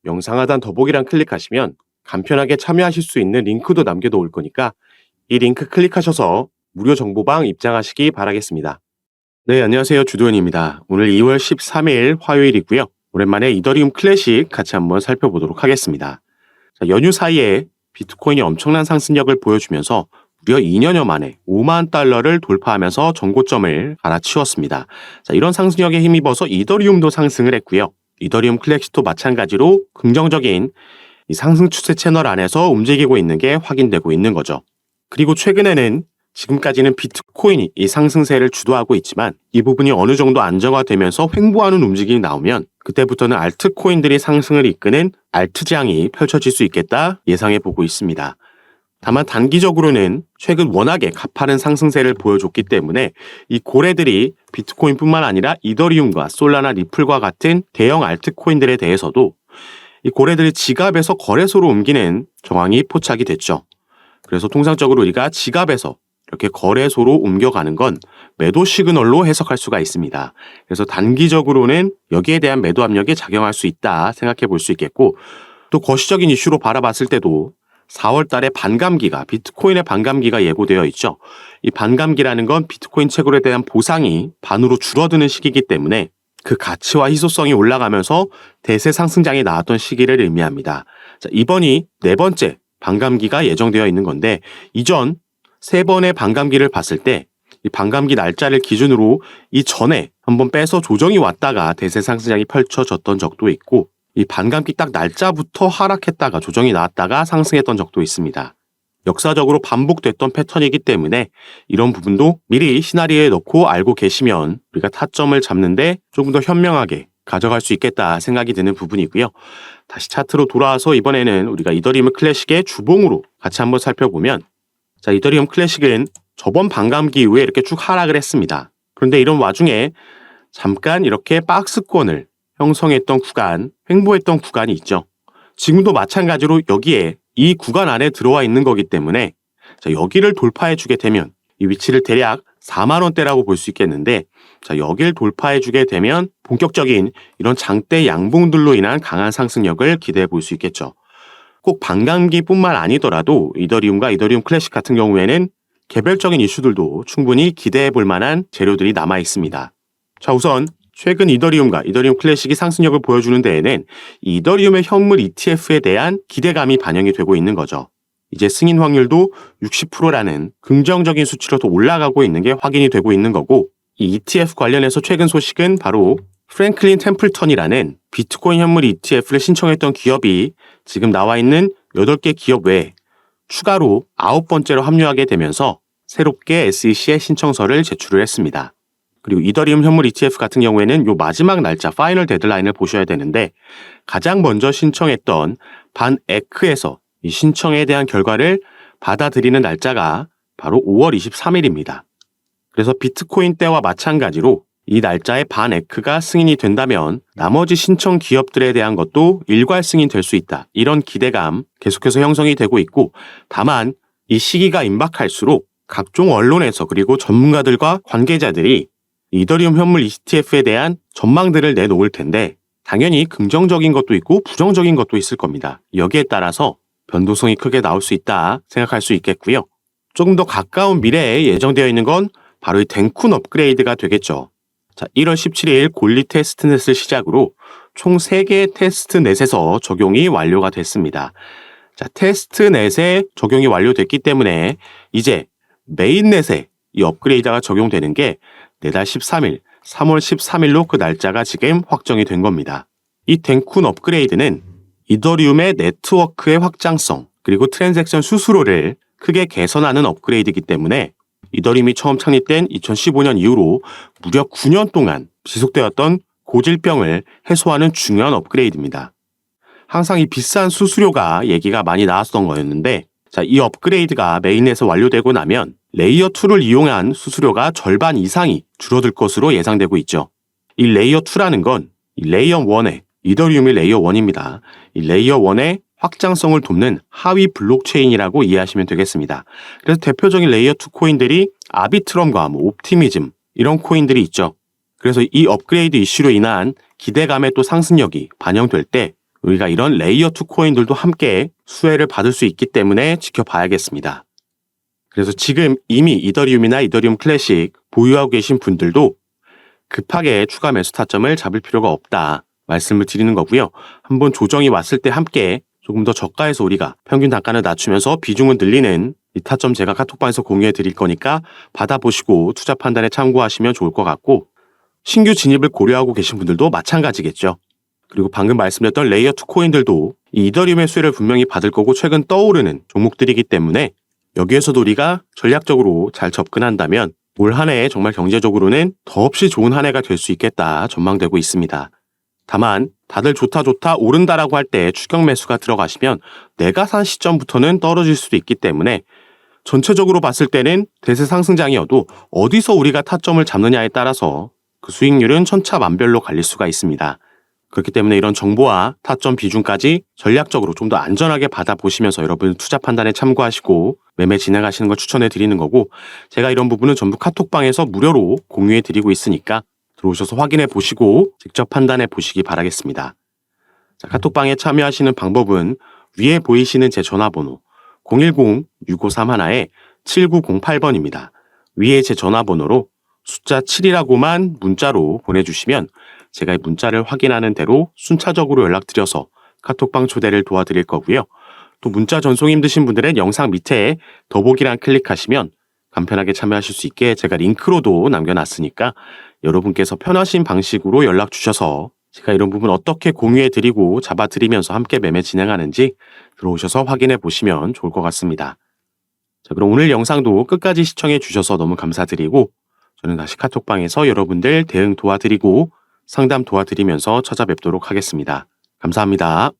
영상 하단 더보기란 클릭하시면 간편하게 참여하실 수 있는 링크도 남겨놓을 거니까 이 링크 클릭하셔서 무료 정보방 입장하시기 바라겠습니다. 네, 안녕하세요. 주도현입니다. 오늘 2월 13일 화요일이고요. 오랜만에 이더리움 클래식 같이 한번 살펴보도록 하겠습니다. 자, 연휴 사이에 비트코인이 엄청난 상승력을 보여주면서 무려 2년여 만에 5만 달러를 돌파하면서 전고점을 갈아치웠습니다. 자, 이런 상승력에 힘입어서 이더리움도 상승을 했고요. 이더리움 클래식도 마찬가지로 긍정적인 이 상승 추세 채널 안에서 움직이고 있는 게 확인되고 있는 거죠. 그리고 최근에는 지금까지는 비트코인이 이 상승세를 주도하고 있지만 이 부분이 어느 정도 안정화되면서 횡보하는 움직임이 나오면 그때부터는 알트코인들이 상승을 이끄는 알트장이 펼쳐질 수 있겠다 예상해 보고 있습니다. 다만 단기적으로는 최근 워낙에 가파른 상승세를 보여줬기 때문에 이 고래들이 비트코인뿐만 아니라 이더리움과 솔라나 리플과 같은 대형 알트코인들에 대해서도 이 고래들이 지갑에서 거래소로 옮기는 정황이 포착이 됐죠. 그래서 통상적으로 우리가 지갑에서 이렇게 거래소로 옮겨가는 건 매도 시그널로 해석할 수가 있습니다. 그래서 단기적으로는 여기에 대한 매도 압력이 작용할 수 있다 생각해 볼 수 있겠고, 또 거시적인 이슈로 바라봤을 때도 4월 달에 반감기가, 비트코인의 반감기가 예고되어 있죠. 이 반감기라는 건 비트코인 채굴에 대한 보상이 반으로 줄어드는 시기이기 때문에 그 가치와 희소성이 올라가면서 대세 상승장이 나왔던 시기를 의미합니다. 자, 이번이 네 번째 반감기가 예정되어 있는 건데, 이전 세 번의 반감기를 봤을 때 이 반감기 날짜를 기준으로 이전에 한번 빼서 조정이 왔다가 대세 상승장이 펼쳐졌던 적도 있고, 이 반감기 딱 날짜부터 하락했다가 조정이 나왔다가 상승했던 적도 있습니다. 역사적으로 반복됐던 패턴이기 때문에 이런 부분도 미리 시나리오에 넣고 알고 계시면 우리가 타점을 잡는데 조금 더 현명하게 가져갈 수 있겠다 생각이 드는 부분이고요. 다시 차트로 돌아와서 이번에는 우리가 이더리움 클래식의 주봉으로 같이 한번 살펴보면, 자, 이더리움 클래식은 저번 반감기 이후에 이렇게 쭉 하락을 했습니다. 그런데 이런 와중에 잠깐 이렇게 박스권을 형성했던 구간, 횡보했던 구간이 있죠. 지금도 마찬가지로 여기에 이 구간 안에 들어와 있는 거기 때문에, 자, 여기를 돌파해 주게 되면 이 위치를 대략 4만 원대라고 볼 수 있겠는데, 자, 여기를 돌파해 주게 되면 본격적인 이런 장대 양봉들로 인한 강한 상승력을 기대해 볼 수 있겠죠. 꼭 반감기뿐만 아니더라도 이더리움과 이더리움 클래식 같은 경우에는 개별적인 이슈들도 충분히 기대해 볼 만한 재료들이 남아 있습니다. 자, 우선 최근 이더리움과 이더리움 클래식이 상승력을 보여주는 데에는 이더리움의 현물 ETF에 대한 기대감이 반영이 되고 있는 거죠. 이제 승인 확률도 60%라는 긍정적인 수치로 더 올라가고 있는 게 확인이 되고 있는 거고, 이 ETF 관련해서 최근 소식은 바로 프랭클린 템플턴이라는 비트코인 현물 ETF를 신청했던 기업이 지금 나와 있는 8개 기업 외에 추가로 9번째로 합류하게 되면서 새롭게 SEC에 신청서를 제출을 했습니다. 그리고 이더리움 현물 ETF 같은 경우에는 요 마지막 날짜, 파이널 데드라인을 보셔야 되는데, 가장 먼저 신청했던 반에크에서 이 신청에 대한 결과를 받아들이는 날짜가 바로 5월 23일입니다. 그래서 비트코인 때와 마찬가지로 이 날짜에 반에크가 승인이 된다면 나머지 신청 기업들에 대한 것도 일괄 승인될 수 있다. 이런 기대감 계속해서 형성이 되고 있고, 다만 이 시기가 임박할수록 각종 언론에서 그리고 전문가들과 관계자들이 이더리움 현물 ETF에 대한 전망들을 내놓을 텐데, 당연히 긍정적인 것도 있고 부정적인 것도 있을 겁니다. 여기에 따라서 변동성이 크게 나올 수 있다 생각할 수 있겠고요. 조금 더 가까운 미래에 예정되어 있는 건 바로 이 덴쿤 업그레이드가 되겠죠. 자, 1월 17일 골리 테스트넷을 시작으로 총 3개의 테스트넷에서 적용이 완료가 됐습니다. 자, 테스트넷에 적용이 완료됐기 때문에 이제 메인넷에 이 업그레이드가 적용되는 게 내달 13일, 3월 13일로 그 날짜가 지금 확정이 된 겁니다. 이 덴쿤 업그레이드는 이더리움의 네트워크의 확장성 그리고 트랜잭션 수수료를 크게 개선하는 업그레이드이기 때문에 이더리움이 처음 창립된 2015년 이후로 무려 9년 동안 지속되었던 고질병을 해소하는 중요한 업그레이드입니다. 항상 이 비싼 수수료가 얘기가 많이 나왔던 거였는데, 자, 이 업그레이드가 메인넷에서 완료되고 나면 레이어 2를 이용한 수수료가 절반 이상이 줄어들 것으로 예상되고 있죠. 이 레이어 2라는 건 이 레이어 1의 이더리움이 레이어 1입니다. 이 레이어 1의 확장성을 돕는 하위 블록체인이라고 이해하시면 되겠습니다. 그래서 대표적인 레이어 2 코인들이 아비트럼과 옵티미즘 이런 코인들이 있죠. 그래서 이 업그레이드 이슈로 인한 기대감의 또 상승력이 반영될 때 우리가 이런 레이어 2 코인들도 함께 수혜를 받을 수 있기 때문에 지켜봐야겠습니다. 그래서 지금 이미 이더리움이나 이더리움 클래식 보유하고 계신 분들도 급하게 추가 매수 타점을 잡을 필요가 없다 말씀을 드리는 거고요. 한번 조정이 왔을 때 함께 조금 더 저가에서 우리가 평균 단가를 낮추면서 비중을 늘리는 이 타점 제가 카톡방에서 공유해 드릴 거니까 받아보시고 투자 판단에 참고하시면 좋을 것 같고, 신규 진입을 고려하고 계신 분들도 마찬가지겠죠. 그리고 방금 말씀드렸던 레이어 2 코인들도 이 이더리움의 수혜를 분명히 받을 거고 최근 떠오르는 종목들이기 때문에 여기에서도 우리가 전략적으로 잘 접근한다면 올 한 해 정말 경제적으로는 더없이 좋은 한 해가 될 수 있겠다 전망되고 있습니다. 다만 다들 좋다 오른다라고 할 때 추격 매수가 들어가시면 내가 산 시점부터는 떨어질 수도 있기 때문에 전체적으로 봤을 때는 대세 상승장이어도 어디서 우리가 타점을 잡느냐에 따라서 그 수익률은 천차만별로 갈릴 수가 있습니다. 그렇기 때문에 이런 정보와 타점 비중까지 전략적으로 좀 더 안전하게 받아보시면서 여러분 투자 판단에 참고하시고 매매 진행하시는 걸 추천해 드리는 거고, 제가 이런 부분은 전부 카톡방에서 무료로 공유해 드리고 있으니까 들어오셔서 확인해 보시고 직접 판단해 보시기 바라겠습니다. 자, 카톡방에 참여하시는 방법은 위에 보이시는 제 전화번호 010-6531-7908번입니다. 위에 제 전화번호로 숫자 7이라고만 문자로 보내주시면 제가 이 문자를 확인하는 대로 순차적으로 연락드려서 카톡방 초대를 도와드릴 거고요. 또 문자 전송 힘드신 분들은 영상 밑에 더보기란 클릭하시면 간편하게 참여하실 수 있게 제가 링크로도 남겨놨으니까 여러분께서 편하신 방식으로 연락 주셔서 제가 이런 부분 어떻게 공유해드리고 잡아드리면서 함께 매매 진행하는지 들어오셔서 확인해 보시면 좋을 것 같습니다. 자, 그럼 오늘 영상도 끝까지 시청해 주셔서 너무 감사드리고, 저는 다시 카톡방에서 여러분들 대응 도와드리고 상담 도와드리면서 찾아뵙도록 하겠습니다. 감사합니다.